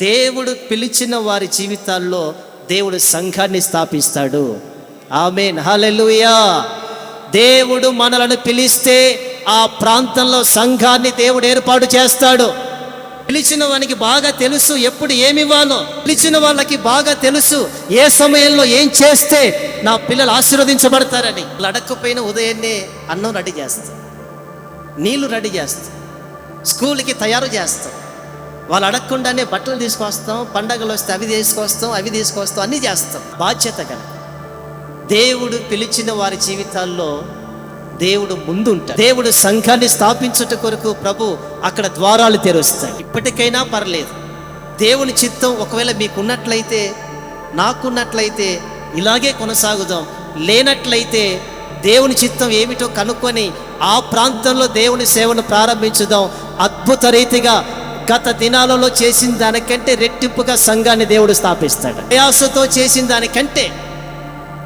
దేవుడు పిలిచిన వారి జీవితాల్లో దేవుడు సంఘాన్ని స్థాపిస్తాడు. ఆమేన్, హల్లెలూయా. దేవుడు మనలను పిలిస్తే ఆ ప్రాంతంలో సంఘాన్ని దేవుడు ఏర్పాటు చేస్తాడు. పిలిచిన వానికి బాగా తెలుసు ఎప్పుడు ఏమి ఇవ్వాలో. పిలిచిన వాళ్ళకి బాగా తెలుసు ఏ సమయంలో ఏం చేస్తే నా పిల్లలు ఆశీర్వదించబడతారని. అడగకపోయిన ఉదయాన్నే అన్నం రెడీ చేస్తాం, నీళ్లు రెడీ చేస్తాం, స్కూల్కి తయారు చేస్తాం. వాళ్ళు అడగకుండానే బట్టలు తీసుకొస్తాం, పండగలు వస్తే అవి తీసుకొస్తాం, అన్నీ చేస్తాం. బాధ్యత కనుక దేవుడు పిలిచిన వారి జీవితాల్లో దేవుడు ముందుంటాడు. దేవుడు సంఘాన్ని స్థాపించుట కొరకు ప్రభు అక్కడ ద్వారాలు తెరుస్తాడు. ఇప్పటికైనా పర్లేదు, దేవుని చిత్తం ఒకవేళ మీకున్నట్లయితే, నాకున్నట్లయితే ఇలాగే కొనసాగుదాం. లేనట్లయితే దేవుని చిత్తం ఏమిటో కనుక్కొని ఆ ప్రాంతంలో దేవుని సేవను ప్రారంభించుదాం. అద్భుత రీతిగా గత దినాలలో చేసిన దానికంటే రెట్టింపుగా సంఘాన్ని దేవుడు స్థాపిస్తాడు. ప్రయాసతో చేసిన దానికంటే,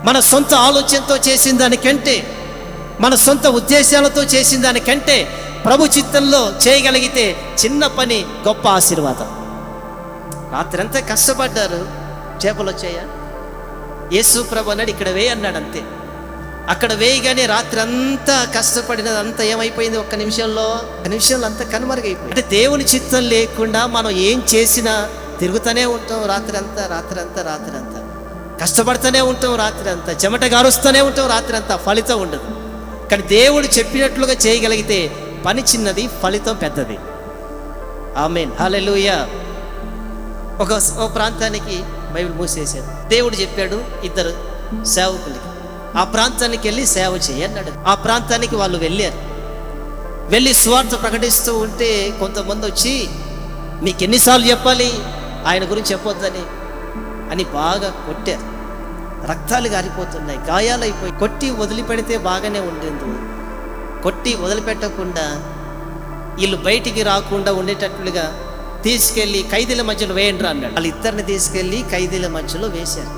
మన సొంత ఆలోచనతో చేసిన దానికంటే, మన సొంత ఉద్దేశాలతో చేసిన దానికంటే ప్రభు చిత్తంలో చేయగలిగితే చిన్న పని గొప్ప ఆశీర్వాదం. రాత్రంతా కష్టపడ్డారు, చేపలు వచ్చాయా? యేసు ప్రభు అన్నాడు ఇక్కడ వేయి అన్నాడు, అంతే. అక్కడ వేయగానే రాత్రి అంతా కష్టపడినది అంతా ఏమైపోయింది? ఒక్క నిమిషంలో అంతా కనుమరుగైపోయింది. అంటే దేవుని చిత్తం లేకుండా మనం ఏం చేసినా తిరుగుతూనే ఉంటాం. రాత్రి అంతా కష్టపడుతూనే ఉంటాం. రాత్రి అంతా చెమట గారుస్తూనే ఉంటాం. రాత్రి అంతా ఫలితం ఉండదు. కానీ దేవుడు చెప్పినట్లుగా చేయగలిగితే పని చిన్నది, ఫలితం పెద్దది. ఆమేన్, హల్లెలూయా. ఒక ప్రాంతానికి బైబిల్ మూసేశాడు. దేవుడు చెప్పాడు ఇద్దరు సేవకులకి, ఆ ప్రాంతానికి వెళ్ళి సేవ చేయన్నాడు. ఆ ప్రాంతానికి వాళ్ళు వెళ్ళి సువార్త ప్రకటిస్తూ ఉంటే కొంతమంది వచ్చి, నీకు ఎన్నిసార్లు చెప్పాలి ఆయన గురించి చెప్పొద్దని అని బాగా కొట్టారు. రక్తాలు గారిపోతున్నాయి, గాయాలైపోయి. కొట్టి వదిలిపెడితే బాగానే ఉండేది. కొట్టి వదిలిపెట్టకుండా వీళ్ళు బయటికి రాకుండా ఉండేటట్లుగా తీసుకెళ్ళి ఖైదీల మధ్యలో వేయండి అన్నాడు. వాళ్ళు ఇద్దరిని తీసుకెళ్ళి ఖైదీల మధ్యలో వేశారు.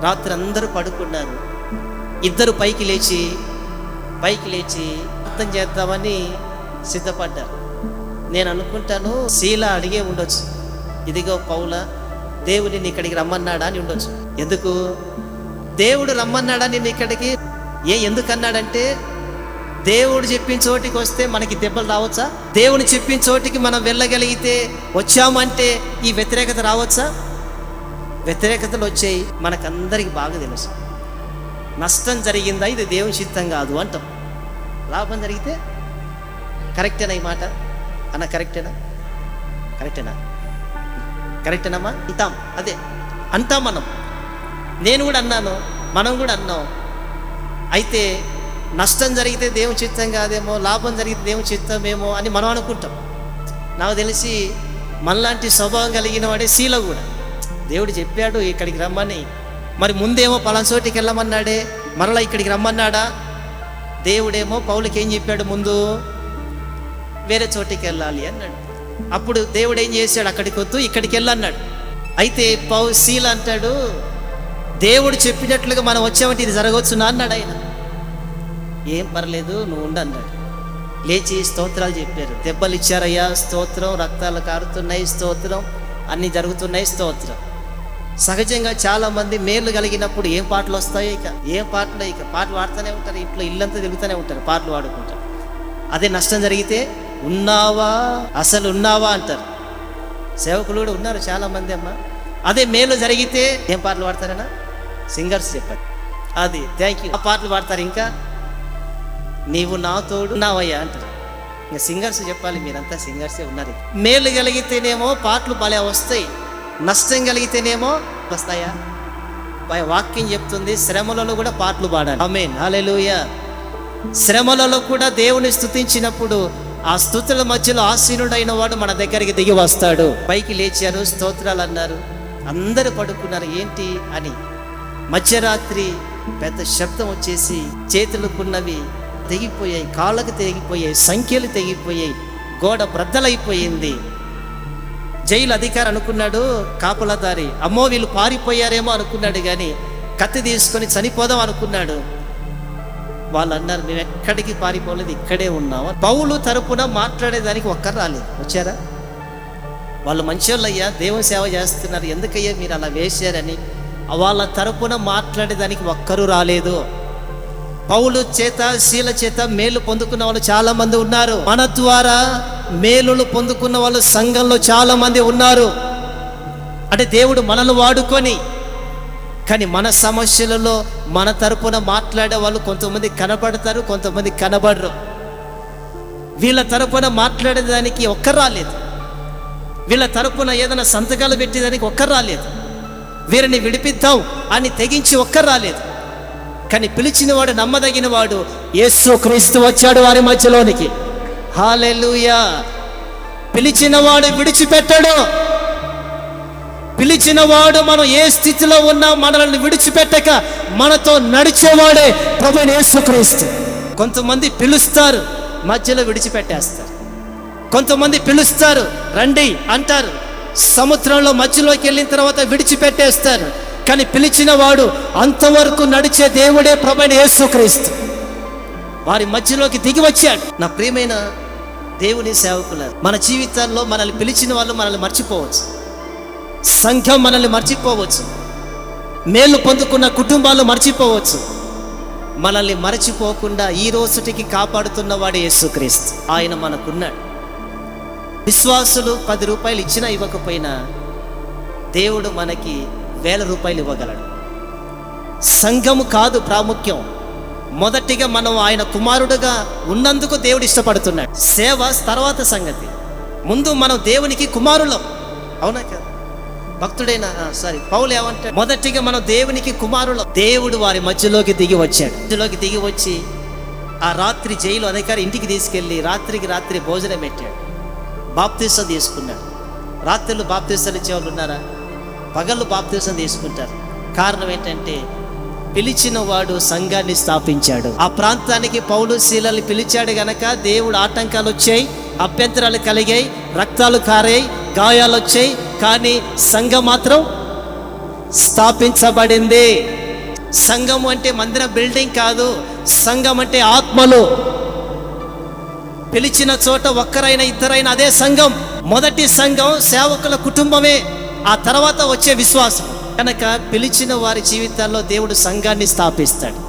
రాత్రి అందరూ పడుకున్నారు. ఇద్దరు పైకి లేచి అర్థం చేద్దామని సిద్ధపడ్డారు. నేను అనుకుంటాను శీల అడిగే ఉండొచ్చు, ఇదిగో పౌల, దేవుడు నిన్ను ఇక్కడికి రమ్మన్నాడా అని ఉండొచ్చు. ఎందుకు దేవుడు రమ్మన్నాడా నిన్ను ఇక్కడికి? ఎందుకన్నాడంటే దేవుడు చెప్పిన చోటికి వస్తే మనకి దెబ్బలు రావచ్చా? దేవుని చెప్పిన చోటికి మనం వెళ్ళగలిగితే, వచ్చామంటే ఈ వ్యతిరేకత రావచ్చా? వ్యతిరేకతలు వచ్చాయి. మనకందరికి బాగా తెలుసు. నష్టం జరిగిందా ఇది దేవుని చిత్తం కాదు అంటాం. లాభం జరిగితే కరెక్టేనా? ఈ మాట అన్న కరెక్టేనమ్మా అంటాం. అదే అంటాం మనం. నేను కూడా అన్నాను, మనం కూడా అన్నాం. అయితే నష్టం జరిగితే దేవుని చిత్తం కాదేమో, లాభం జరిగితే దేవుని చిత్తమేమో అని మనం అనుకుంటాం. నాకు తెలిసి మనలాంటి స్వభావం కలిగిన వాడే శీల కూడా. దేవుడు చెప్పాడు ఇక్కడికి రమ్మని, మరి ముందేమో పలానా చోటికి వెళ్ళమన్నాడే, మరలా ఇక్కడికి రమ్మన్నాడా? దేవుడేమో పౌలుకి ఏం చెప్పాడు? ముందు వేరే చోటికి వెళ్ళాలి అన్నాడు. అప్పుడు దేవుడు ఏం చేశాడు? అక్కడికి వద్దు, ఇక్కడికి వెళ్ళన్నాడు. అయితే శీల అంటాడు, దేవుడు చెప్పినట్లుగా మనం వచ్చామంటే ఇది జరగవచ్చునా అన్నాడు. ఆయన ఏం పర్లేదు నువ్వు ఉండు అన్నాడు. లేచి స్తోత్రాలు చెప్పారు. దెబ్బలు ఇచ్చారయ్యా, స్తోత్రం. రక్తాలు కారుతున్నాయి, స్తోత్రం. అన్నీ జరుగుతున్నాయి, స్తోత్రం. సహజంగా చాలా మంది మేలు కలిగినప్పుడు ఏం పాటలు వస్తాయో ఇక పాటలు పాడుతూనే ఉంటారు. ఇంట్లో ఇల్లంతా తిరుగుతూనే ఉంటారు, పాటలు పాడుకుంటారు. అదే నష్టం జరిగితే అసలు ఉన్నావా అంటారు. సేవకులు కూడా ఉన్నారు చాలా మంది అమ్మ. అదే మేలు జరిగితే ఏం పాటలు పాడతారన్నా? సింగర్స్ చెప్పండి. అది థ్యాంక్ యూ. ఆ పాటలు పాడతారు. ఇంకా నీవు నా తోడు ఉన్నావయ్యా అంటారు. ఇంకా సింగర్స్ చెప్పాలి, మీరంతా సింగర్సే ఉన్నారు. మేలు కలిగితేనేమో పాటలు భలే వస్తాయి, నష్టం కలిగితేనేమో వస్తాయా? వాక్యం చెప్తుంది శ్రమలలో కూడా పాటలు పాడాలి. ఆమేన్, హల్లెలూయా. శ్రమలలో కూడా దేవుని స్తుతించినప్పుడు ఆ స్తుతుల మధ్యలో ఆసీనుడైన వాడు మన దగ్గరికి దిగి వస్తాడు. పైకి లేచారు, స్తోత్రాలు అన్నారు. అందరూ పడుకున్నారు. ఏంటి అని మధ్యరాత్రి పెద్ద శబ్దం వచ్చేసి చేతులకున్నవి తెగిపోయాయి, కాళ్ళకు తెగిపోయాయి, సంఖ్యలు తెగిపోయాయి, గోడ బ్రద్దలైపోయింది. జైలు అధికారి అనుకున్నాడు, కాపలాదారి, అమ్మో వీళ్ళు పారిపోయారేమో అనుకున్నాడు. కానీ కత్తి తీసుకొని చనిపోదాం అనుకున్నాడు. వాళ్ళు అన్నారు, మేము ఎక్కడికి పారిపోలేదు, ఇక్కడే ఉన్నాము. పౌలు తరపున మాట్లాడేదానికి ఒక్కరు రాలేదు. వచ్చారా? వాళ్ళు మంచోళ్ళయ్యా, దేవుని సేవ చేస్తున్నారు, ఎందుకయ్యా మీరు అలా వేశారని వాళ్ళ తరపున మాట్లాడేదానికి ఒక్కరూ రాలేదు. పౌలు చేత శీల చేత మేలు పొందుకున్న వాళ్ళు చాలా మంది ఉన్నారు. మన ద్వారా మేలులు పొందుకున్న వాళ్ళు సంఘంలో చాలా మంది ఉన్నారు. అంటే దేవుడు మనల్ని వాడుకొని, కానీ మన సమస్యలలో మన తరపున మాట్లాడే వాళ్ళు కొంతమంది కనబడతారు, కొంతమంది కనబడరు. వీళ్ళ తరపున మాట్లాడేదానికి ఒక్కరు రాలేదు. వీళ్ళ తరపున ఏదైనా సంతకాలు పెట్టేదానికి ఒక్కరు రాలేదు. వీరిని విడిపిద్దాం అని తెగించి ఒక్కరు రాలేదు. కానీ పిలిచినవాడు నమ్మదగినవాడు, యేసుక్రీస్తు వచ్చాడు వారి మధ్యలోనికి. హల్లెలూయా. పిలిచినవాడు విడిచిపెట్టాడు. పిలిచినవాడు మనం ఏ స్థితిలో ఉన్నా మనల్ని విడిచిపెట్టక మనతో నడిచేవాడే ప్రభువైన యేసుక్రీస్తు. కొంతమంది పిలుస్తారు, మధ్యలో విడిచిపెట్టేస్తారు. కొంతమంది పిలుస్తారు, రండి అంటారు, సముద్రంలో మధ్యలోకి వెళ్ళిన తర్వాత విడిచిపెట్టేస్తారు. కానీ పిలిచిన వాడు అంతవరకు నడిచే దేవుడే ప్రభువైన యేసుక్రీస్తు. వారి మధ్యలోకి దిగి వచ్చాడు. నా ప్రియమైన దేవుని సేవకులారు, మన జీవితాల్లో మనల్ని పిలిచిన వాళ్ళు మనల్ని మర్చిపోవచ్చు, సంఘం మనల్ని మర్చిపోవచ్చు, మేలు పొందుకున్న కుటుంబాలు మర్చిపోవచ్చు. మనల్ని మరచిపోకుండా ఈ రోజుటికి కాపాడుతున్న వాడు యేసుక్రీస్తు. ఆయన మనకున్నాడు. విశ్వాసులు 10 రూపాయలు ఇచ్చినా ఇవ్వకపోయినా దేవుడు మనకి 1000 రూపాయలు ఇవ్వగలడు. సంఘము కాదు ప్రాముఖ్యం, మొదటిగా మనం ఆయన కుమారుడుగా ఉన్నందుకు దేవుడు ఇష్టపడుతున్నాడు. సేవ తర్వాత సంగతి, ముందు మనం దేవునికి కుమారులం. అవునా కదా? భక్తుడైన పౌలు ఏమంటాడు? మొదటిగా మనం దేవునికి కుమారులం. దేవుడు వారి మధ్యలోకి దిగి వచ్చాడు. మధ్యలోకి దిగి వచ్చి ఆ రాత్రి జైలు అధికారి ఇంటికి తీసుకెళ్ళి రాత్రి భోజనం పెట్టాడు. బాప్తీసం తీసుకున్నాడు. రాత్రులు బాప్తీసాలు ఇచ్చేవాళ్ళు ఉన్నారా? పగళ్ళు బాప్తీసం తీసుకుంటారు. కారణం ఏంటంటే పిలిచిన వాడు సంఘాన్ని స్థాపించాడు. ఆ ప్రాంతానికి పౌలు శీలని పిలిచాడు గనక దేవుడు ఆటంకాలు వచ్చాయి, అభ్యంతరాలు కలిగాయి, రక్తాలు కారాయి, గాయాలు వచ్చాయి, కానీ సంఘం మాత్రం స్థాపించబడింది. సంఘం అంటే మందిర బిల్డింగ్ కాదు, సంఘం అంటే ఆత్మలు. పిలిచిన చోట ఒక్కరైనా ఇద్దరైనా అదే సంఘం. మొదటి సంఘం సేవకుల కుటుంబమే, ఆ తర్వాత వచ్చే విశ్వాసం. కనుక పిలిచిన వారి జీవితాల్లో దేవుడు సంఘాన్ని స్థాపిస్తాడు.